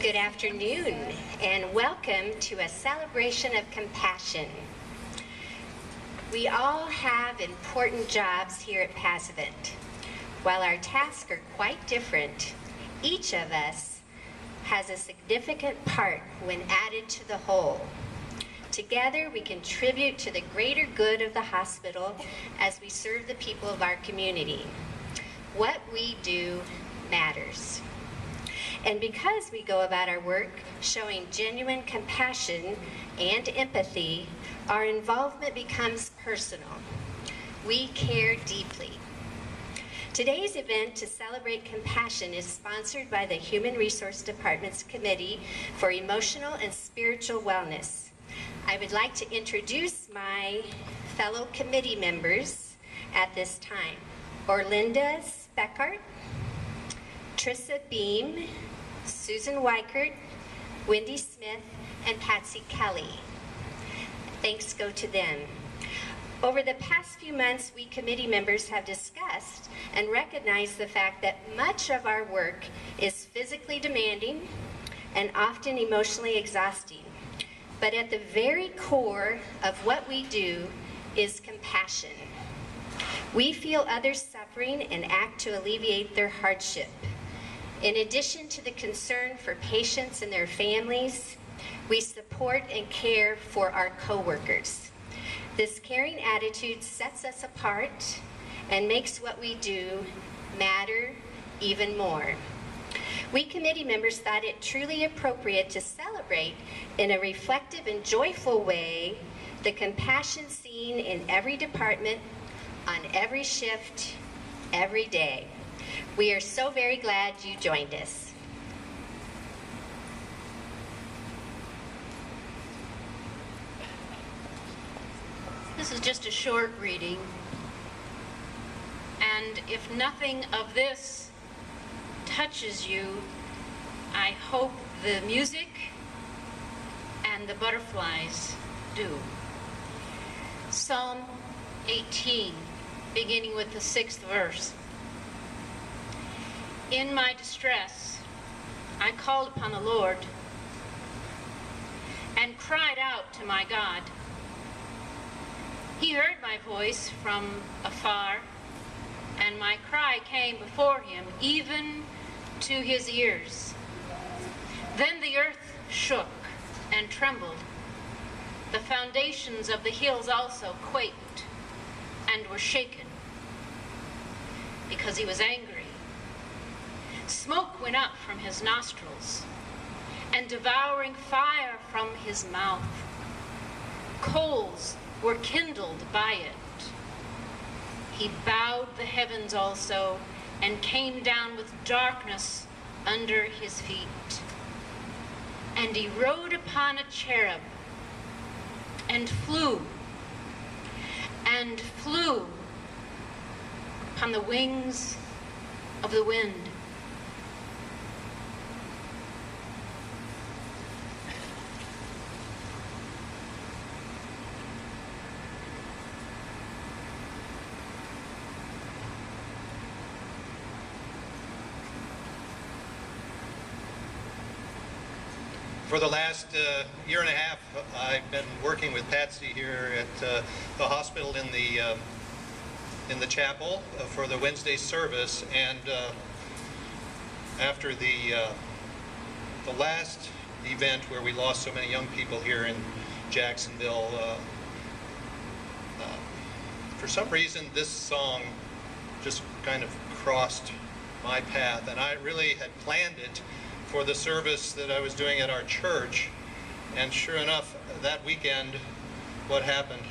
Good afternoon, and welcome to a celebration of compassion. We all have important jobs here at Passavant. While our tasks are quite different, each of us has a significant part when added to the whole. Together, we contribute to the greater good of the hospital as we serve the people of our community. What we do matters. And because we go about our work showing genuine compassion and empathy, our involvement becomes personal. We care deeply. Today's event to celebrate compassion is sponsored by the Human Resource Department's Committee for Emotional and Spiritual Wellness. I would like to introduce my fellow committee members at this time. Orlinda Speckart, Trissa Beam, Susan Weichert, Wendy Smith, and Patsy Kelly. Thanks go to them. Over the past few months, we committee members have discussed and recognized the fact that much of our work is physically demanding and often emotionally exhausting. But at the very core of what we do is compassion. We feel others suffering and act to alleviate their hardship. In addition to the concern for patients and their families, we support and care for our coworkers. This caring attitude sets us apart and makes what we do matter even more. We committee members thought it truly appropriate to celebrate in a reflective and joyful way the compassion seen in every department, on every shift, every day. We are so very glad you joined us. This is just a short reading, and if nothing of this touches you, I hope the music and the butterflies do. Psalm 18, beginning with the 6th verse. In my distress, I called upon the Lord and cried out to my God. He heard my voice from afar, and my cry came before him, even to his ears. Then the earth shook and trembled. The foundations of the hills also quaked and were shaken, because he was angry. Smoke went up from his nostrils, and devouring fire from his mouth. Coals were kindled by it. He bowed the heavens also, and came down with darkness under his feet. And he rode upon a cherub, and flew upon the wings of the wind. For the last year and a half, I've been working with Patsy here at the hospital in the chapel for the Wednesday service, and after the last event where we lost so many young people here in Jacksonville, for some reason this song just kind of crossed my path, and I really had planned it for the service that I was doing at our church, and sure enough, that weekend what happened,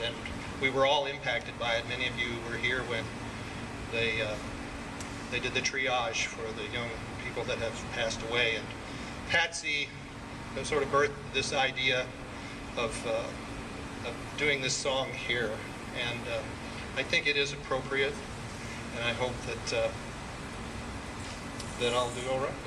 and we were all impacted by it. Many of you were here when they did the triage for the young people that have passed away, and Patsy sort of birthed this idea of doing this song here, and I think it is appropriate, and I hope that I'll do all right with it.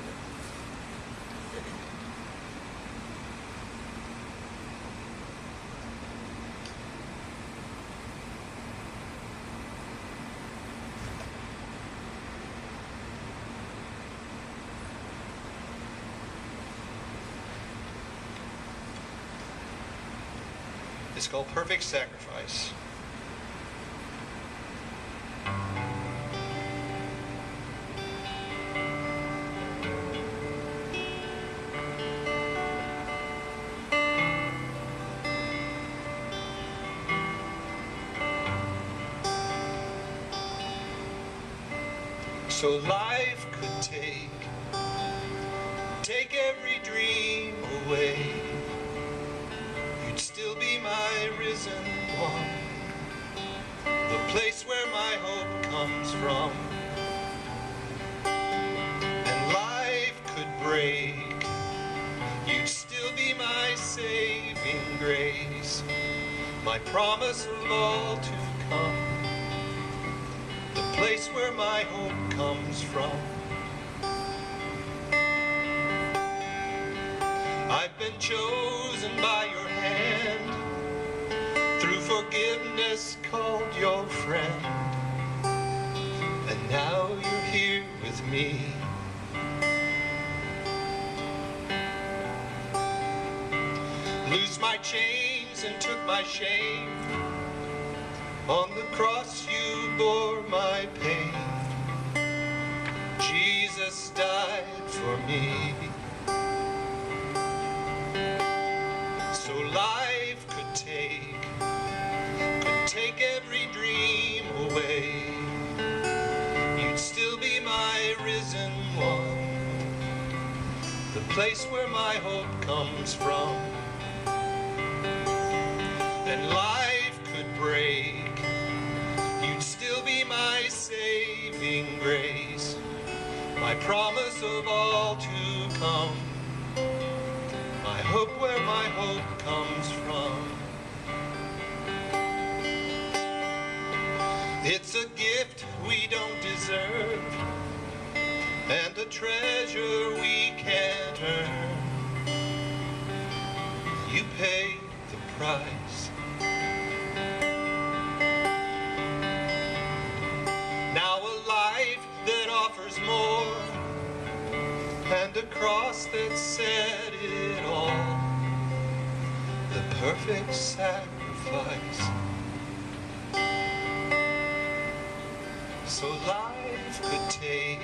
It's called Perfect Sacrifice. So life could take every dream away. You'd still be my risen one, the place where my hope comes from. And life could break, you'd still be my saving grace, my promise of all to come, the place where my hope comes from. I've been chosen by your hand, through forgiveness called your friend, and now you're here with me. Loosed my chains and took my shame, on the cross you bore my pain. Jesus died for me. So life could take every dream away. You'd still be my risen one, the place where my hope comes from. And life could break, you'd still be my saving grace, my promise of all to come, my hope where my hope comes from. It's a gift we don't deserve, and a treasure we can't earn. You paid the price. Now a life that offers more, and a cross that said it all, the perfect sacrifice. So life could take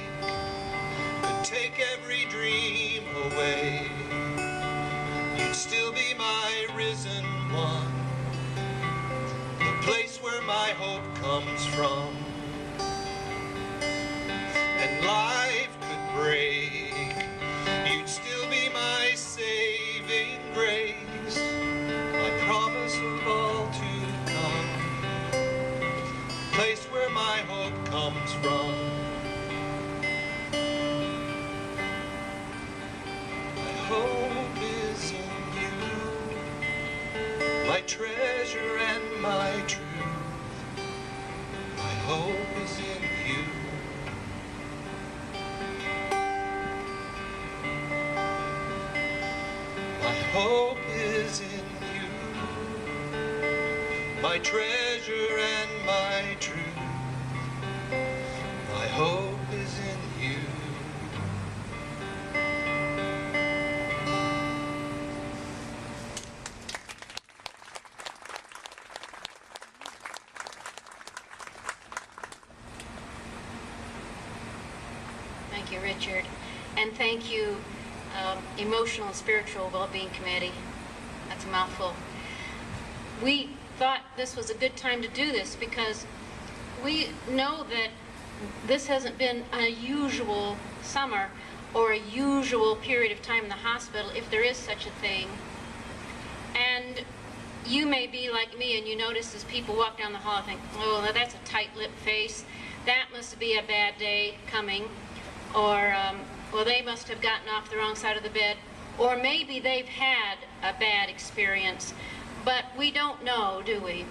every dream away. You'd still be my risen one, the place where my hope comes from. And life could break, you'd still be my saving grace, my promise of all to come, place where my hope comes from. My hope is in you, my treasure and my truth. My hope is in you. My hope is in you, my treasure and my truth. My hope is in you. Thank you, Richard. And thank you, Emotional and Spiritual Well-Being Committee. That's a mouthful. We thought this was a good time to do this because we know that this hasn't been a usual summer or a usual period of time in the hospital, if there is such a thing. And you may be like me and you notice as people walk down the hall and think, oh, that's a tight-lipped face. That must be a bad day coming. Or, well, they must have gotten off the wrong side of the bed. Or maybe they've had a bad experience. But we don't know, do we?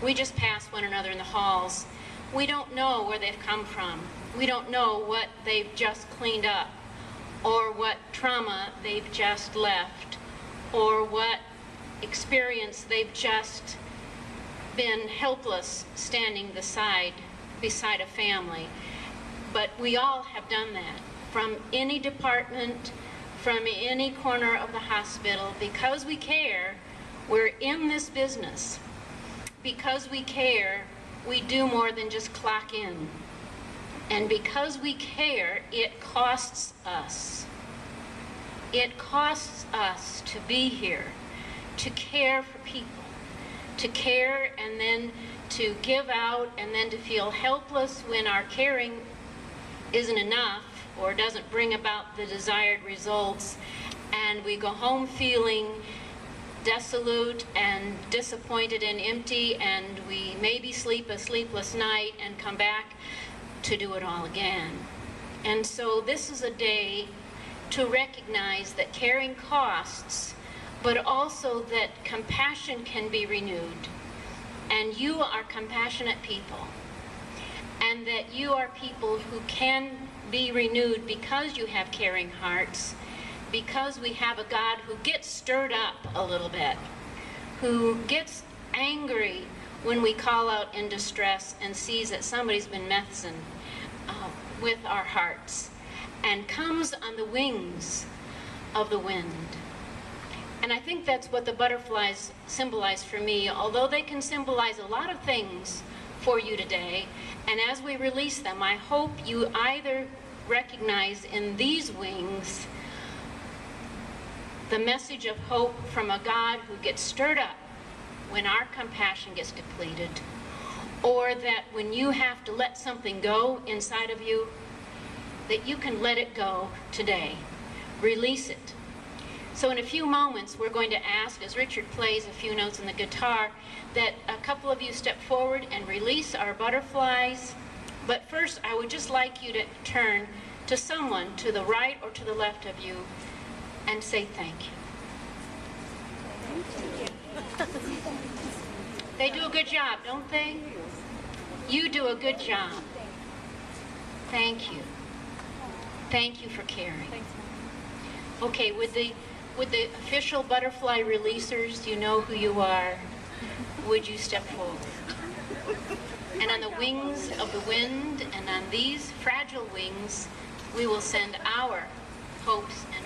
We just pass one another in the halls. We don't know where they've come from. We don't know what they've just cleaned up, or what trauma they've just left, or what experience they've just been helpless standing beside a family. But we all have done that, from any department, from any corner of the hospital. Because we care, We're in this business. Because we care, we do more than just clock in. And because we care, it costs us. It costs us to be here, to care for people, to care and then to give out and then to feel helpless when our caring isn't enough or doesn't bring about the desired results, and we go home feeling desolate and disappointed and empty, and we maybe sleep a sleepless night and come back to do it all again. And so this is a day to recognize that caring costs, but also that compassion can be renewed. And you are compassionate people. And that you are people who can be renewed because you have caring hearts, because we have a God who gets stirred up a little bit, who gets angry when we call out in distress and sees that somebody's been messing with our hearts, and comes on the wings of the wind. And I think that's what the butterflies symbolize for me, although they can symbolize a lot of things for you today. And as we release them, I hope you either recognize in these wings the message of hope from a God who gets stirred up when our compassion gets depleted, or that when you have to let something go inside of you, that you can let it go today. Release it. So in a few moments, we're going to ask, as Richard plays a few notes on the guitar, that a couple of you step forward and release our butterflies. But first, I would just like you to turn to someone to the right or to the left of you and say thank you. They do a good job, don't they? You do a good job. Thank you. Thank you for caring. Okay, with the official butterfly releasers, you know who you are. Would you step forward? And on the wings of the wind and on these fragile wings, we will send our hopes and